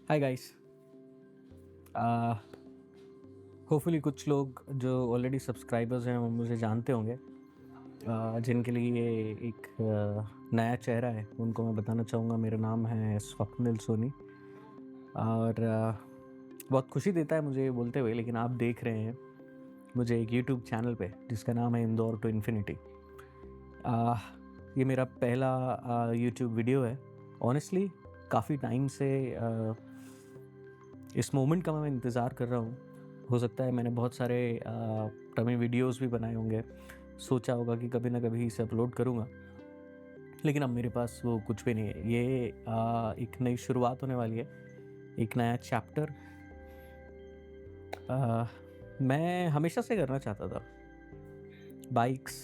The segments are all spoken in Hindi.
Hi guys. होपफुली कुछ लोग जो ऑलरेडी सब्सक्राइबर्स हैं वो मुझे जानते होंगे। जिनके लिए ये एक नया चेहरा है उनको मैं बताना चाहूँगा, मेरा नाम है स्वप्निल सोनी। और बहुत खुशी देता है मुझे ये बोलते हुए, लेकिन आप देख रहे हैं मुझे एक यूट्यूब चैनल पे जिसका नाम है इंदौर टू इन्फिनिटी। ये मेरा पहला यूट्यूब वीडियो है। ऑनेस्टली काफ़ी टाइम से इस मोमेंट का मैं इंतज़ार कर रहा हूँ। हो सकता है मैंने बहुत सारे टमी वीडियोस भी बनाए होंगे, सोचा होगा कि कभी ना कभी इसे अपलोड करूँगा, लेकिन अब मेरे पास वो कुछ भी नहीं है। ये एक नई शुरुआत होने वाली है, एक नया चैप्टर मैं हमेशा से करना चाहता था। Bikes,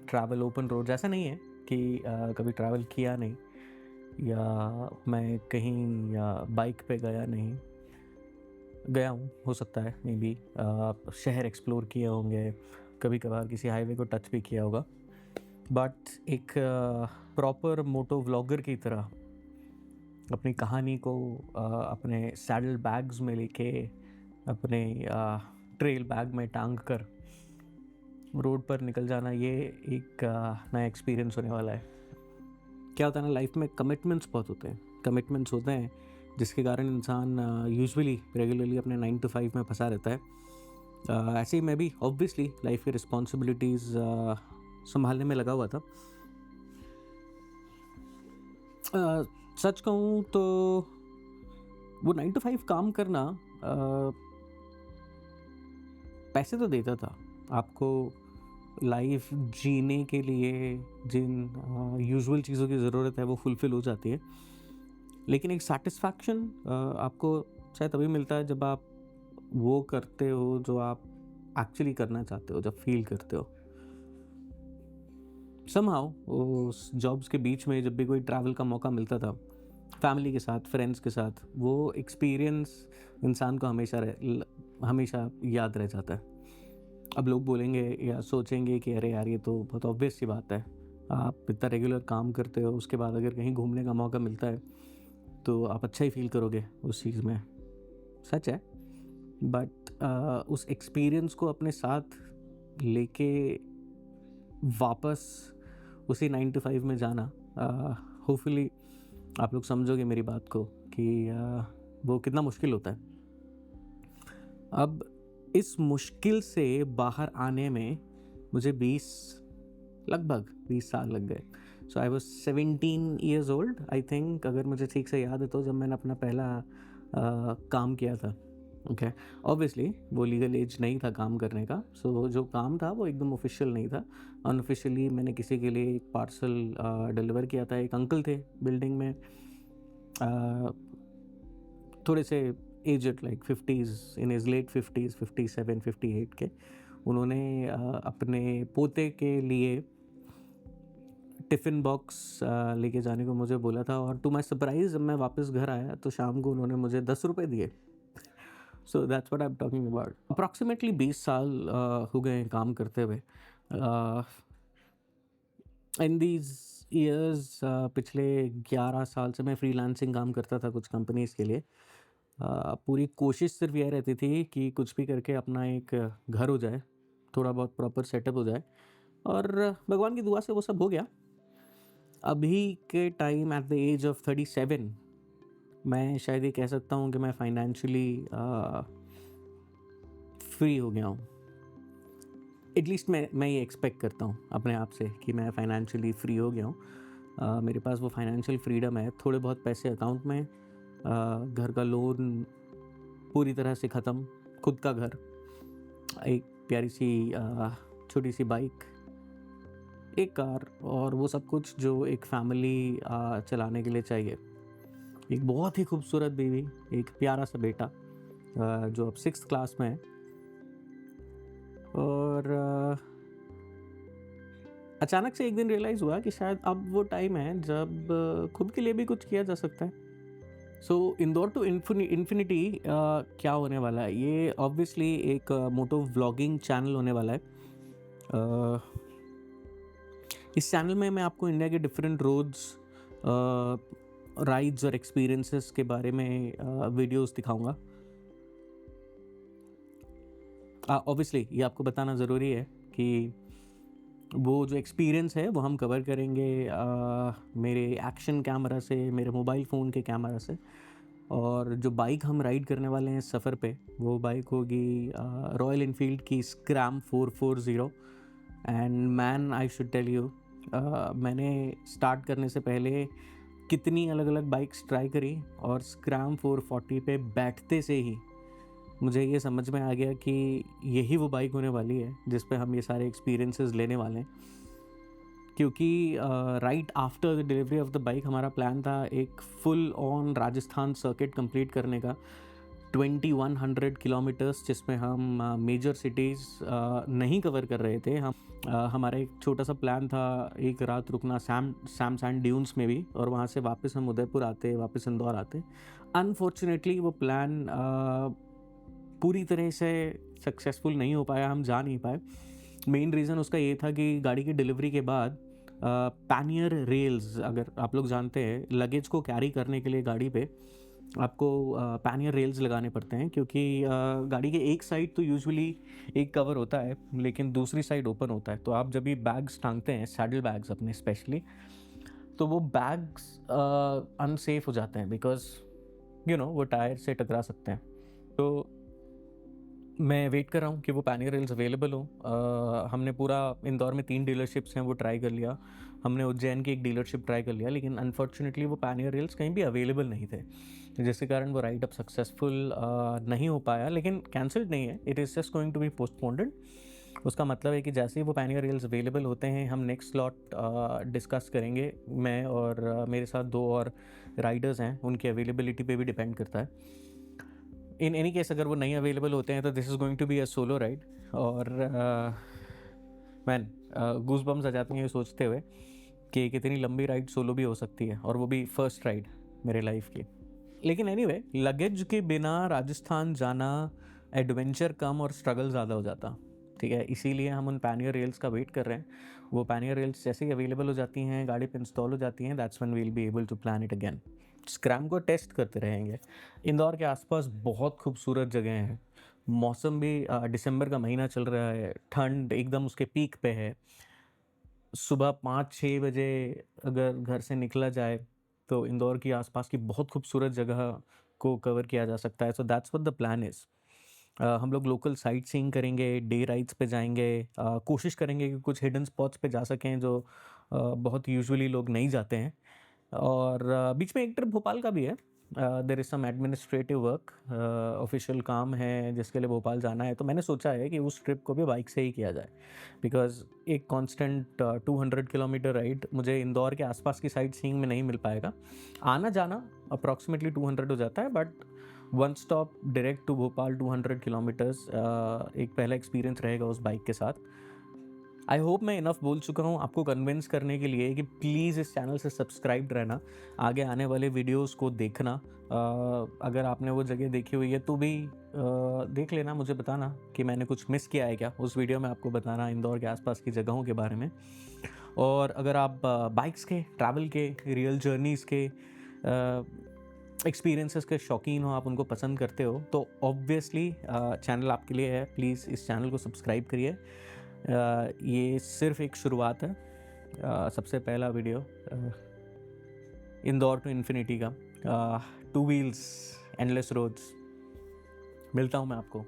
travel, open roads. ऐसा नहीं है कि कभी ट्रैवल किया नहीं या मैं कहीं या बाइक पे गया नहीं, गया हूँ। हो सकता है मे बी शहर एक्सप्लोर किए होंगे, कभी कभार किसी हाईवे को टच भी किया होगा, बट एक प्रॉपर मोटो व्लॉगर की तरह अपनी कहानी को अपने सैडल बैग्स में लेके, अपने ट्रेल बैग में टांग कर रोड पर निकल जाना, ये एक नया एक्सपीरियंस होने वाला है। क्या होता है ना, लाइफ में कमिटमेंट्स बहुत होते हैं। कमिटमेंट्स होते हैं जिसके कारण इंसान यूजुअली रेगुलरली अपने 9 to 5 में फंसा रहता है। ऐसे ही मैं भी ऑब्वियसली लाइफ की रिस्पॉन्सिबिलिटीज़ संभालने में लगा हुआ था। सच कहूँ तो वो 9 to 5 काम करना पैसे तो देता था आपको। लाइफ जीने के लिए जिन यूजुअल चीज़ों की ज़रूरत है वो फुलफ़िल हो जाती है, लेकिन एक सैटिस्फैक्शन आपको शायद तभी मिलता है जब आप वो करते हो जो आप एक्चुअली करना चाहते हो, जब फील करते हो। समहाउ उस जॉब्स के बीच में जब भी कोई ट्रैवल का मौका मिलता था, फैमिली के साथ, फ्रेंड्स के साथ, वो एक्सपीरियंस इंसान को हमेशा याद रह जाता है। अब लोग बोलेंगे या सोचेंगे कि अरे यार, ये तो बहुत ऑब्वियस सी बात है, आप इतना रेगुलर काम करते हो, उसके बाद अगर कहीं घूमने का मौका मिलता है तो आप अच्छा ही फील करोगे उस चीज़ में। सच है, बट उस एक्सपीरियंस को अपने साथ लेके वापस उसी 9 to 5 में जाना, होपफुली आप लोग समझोगे मेरी बात को कि वो कितना मुश्किल होता है। अब इस मुश्किल से बाहर आने में मुझे लगभग 20 साल लग गए। So I was 17 years old I think, अगर मुझे ठीक से याद है तो, जब मैंने अपना पहला काम किया था। ओके, ऑब्वियसली वो लीगल एज नहीं था काम करने का। सो जो काम था वो एकदम ऑफिशियल नहीं था, अनऑफिशियली मैंने किसी के लिए एक पार्सल डिलीवर किया था। एक अंकल थे बिल्डिंग में, थोड़े से aged, like 50s, in his late 50s, 57, 58 के। उन्होंने अपने पोते के लिए टिफ़िन बॉक्स लेके जाने को मुझे बोला था, और टू माई सरप्राइज़ जब मैं वापस घर आया तो शाम को उन्होंने मुझे 10 रुपये दिए। So that's what I am talking about. Approximately 20 साल हो गए काम करते हुए। इन दीज ईयर्स, पिछले 11 साल से मैं फ्रीलांसिंग काम करता था कुछ कंपनीज़ के लिए। पूरी कोशिश सिर्फ यह रहती थी कि कुछ भी करके अपना एक घर हो जाए, थोड़ा बहुत प्रॉपर सेटअप हो जाए, और भगवान की दुआ से वो सब हो गया। अभी के time at the age of 37 मैं शायद ये कह सकता हूँ कि मैं फाइनेंशियली फ्री हो गया हूँ। एटलीस्ट मैं ये एक्सपेक्ट करता हूँ अपने आप से कि मैं फाइनेंशियली फ्री हो गया हूँ। मेरे पास वो फाइनेंशियल फ्रीडम है, थोड़े बहुत पैसे अकाउंट में, घर का लोन पूरी तरह से ख़त्म, खुद का घर, एक प्यारी सी छोटी सी बाइक, एक कार, और वो सब कुछ जो एक फैमिली चलाने के लिए चाहिए। एक बहुत ही खूबसूरत बीवी, एक प्यारा सा बेटा जो अब 6th क्लास में है, और अचानक से एक दिन रियलाइज़ हुआ कि शायद अब वो टाइम है जब खुद के लिए भी कुछ किया जा सकता है। सो इंदौर टू इन्फिनिटी क्या होने वाला है, ये ऑब्वियसली एक मोटो व्लॉगिंग चैनल होने वाला है। इस चैनल में मैं आपको इंडिया के डिफरेंट रोड्स, राइड्स और एक्सपीरियंसेस के बारे में वीडियोस दिखाऊंगा। ऑब्वियसली ये आपको बताना ज़रूरी है कि वो जो एक्सपीरियंस है वो हम कवर करेंगे मेरे एक्शन कैमरा से, मेरे मोबाइल फ़ोन के कैमरा से। और जो बाइक हम राइड करने वाले हैं सफ़र पे, वो बाइक होगी रॉयल इनफील्ड की Scram 440। And man, I should tell you, मैंने स्टार्ट करने से पहले कितनी अलग अलग बाइक्स ट्राई करी, और स्क्रैम 440 पे बैठते से ही मुझे ये समझ में आ गया कि यही वो बाइक होने वाली है जिस पे हम ये सारे एक्सपीरियंसेस लेने वाले हैं। क्योंकि right after the delivery of the bike हमारा प्लान था एक full on Rajasthan circuit complete करने का, 2100 किलोमीटर्स, जिसमें हम मेजर सिटीज़ नहीं कवर कर रहे थे। हमारा एक छोटा सा प्लान था एक रात रुकना सैम सैंड ड्यून्स में भी, और वहाँ से वापस हम उदयपुर आते, वापस इंदौर आते। अनफॉर्चुनेटली वो प्लान पूरी तरह से सक्सेसफुल नहीं हो पाया, हम जा नहीं पाए। मेन रीज़न उसका ये था कि गाड़ी की डिलीवरी के बाद पैनियर रेल्स, अगर आप लोग जानते हैं, लगेज को कैरी करने के लिए गाड़ी पे आपको पैनियर रेल्स लगाने पड़ते हैं, क्योंकि गाड़ी के एक साइड तो यूजुअली एक कवर होता है लेकिन दूसरी साइड ओपन होता है। तो आप जब भी बैग्स टांगते हैं, सैडल बैग्स अपने स्पेशली, तो वो बैग्स अनसेफ हो जाते हैं बिकॉज वो टायर से टकरा सकते हैं। तो मैं वेट कर रहा हूँ कि वो पैनियर रेल्स अवेलेबल हो। हमने पूरा इंदौर में 3 डीलरशिप्स हैं वो ट्राई कर लिया, हमने उज्जैन की एक डीलरशिप ट्राई कर लिया, लेकिन अनफॉर्चुनेटली वो पैनियर रेल्स कहीं भी अवेलेबल नहीं थे, जिसके कारण वो राइड अब सक्सेसफुल नहीं हो पाया। लेकिन कैंसल्ड नहीं है, it is just going to be postponed. उसका मतलब है कि जैसे ही वो पैनियर रेल्स अवेलेबल होते हैं हम नेक्स्ट स्लॉट डिस्कस करेंगे। मैं और मेरे साथ 2 और राइडर्स हैं, उनकी अवेलेबिलिटी पे भी डिपेंड करता है। इन एनी केस अगर वो नहीं अवेलेबल होते हैं तो this is going to be a solo ride. और मैन, गूज बम्स आ जाती हैं ये सोचते हुए कि कितनी लंबी राइड सोलो भी हो सकती है, और वो भी फर्स्ट राइड मेरे लाइफ की। लेकिन एनीवे, लगेज के बिना राजस्थान जाना एडवेंचर कम और स्ट्रगल ज़्यादा हो जाता, ठीक है। इसीलिए हम उन पैनियर रेल्स का वेट कर रहे हैं। वो पैनियर रेल्स जैसे ही अवेलेबल हो जाती हैं, गाड़ी पे इंस्टॉल हो जाती हैं, that's when we will be able to plan it again. Scram को टेस्ट करते रहेंगे। इंदौर के आसपास बहुत खूबसूरत जगह हैं, मौसम भी दिसंबर का महीना चल रहा है, ठंड एकदम उसके पीक पे है। सुबह 5-6 बजे अगर घर से निकला जाए तो इंदौर की आसपास की बहुत खूबसूरत जगह को कवर किया जा सकता है। So that's what the plan is. हम लोग लोकल साइट सीइंग करेंगे, डे राइड्स पे जाएंगे, कोशिश करेंगे कि कुछ हिडन स्पॉट्स पे जा सकें जो बहुत यूजुअली लोग नहीं जाते हैं। और बीच में एक ट्रिप भोपाल का भी है। There is some administrative work, official काम है जिसके लिए भोपाल जाना है, तो मैंने सोचा है कि उस ट्रिप को भी बाइक से ही किया जाए, बिकॉज एक कांस्टेंट 200 किलोमीटर राइड मुझे इंदौर के आसपास की साइट सीइंग में नहीं मिल पाएगा। आना जाना अप्रॉक्सीमेटली 200 हो जाता है, but one stop direct to Bhopal 200 kilometres एक पहला एक्सपीरियंस रहेगा उस बाइक के साथ। आई होप मैं इनफ बोल चुका हूँ आपको कन्विंस करने के लिए कि प्लीज़ इस चैनल से सब्सक्राइब रहना, आगे आने वाले वीडियोस को देखना। अगर आपने वो जगह देखी हुई है तो भी देख लेना, मुझे बताना कि मैंने कुछ मिस किया है क्या। उस वीडियो में आपको बताना इंदौर के आसपास की जगहों के बारे में। और अगर आप बाइक्स के, ट्रैवल के, रियल जर्नीज़ के, एक्सपीरियंसेस के शौकीन हो, आप उनको पसंद करते हो, तो ऑब्वियसली चैनल आपके लिए है। प्लीज़ इस चैनल को सब्सक्राइब करिए। ये सिर्फ एक शुरुआत है, सबसे पहला वीडियो इंदौर टू इन्फिनिटी का, 2 व्हील्स एंडलेस रोड्स। मिलता हूँ मैं आपको।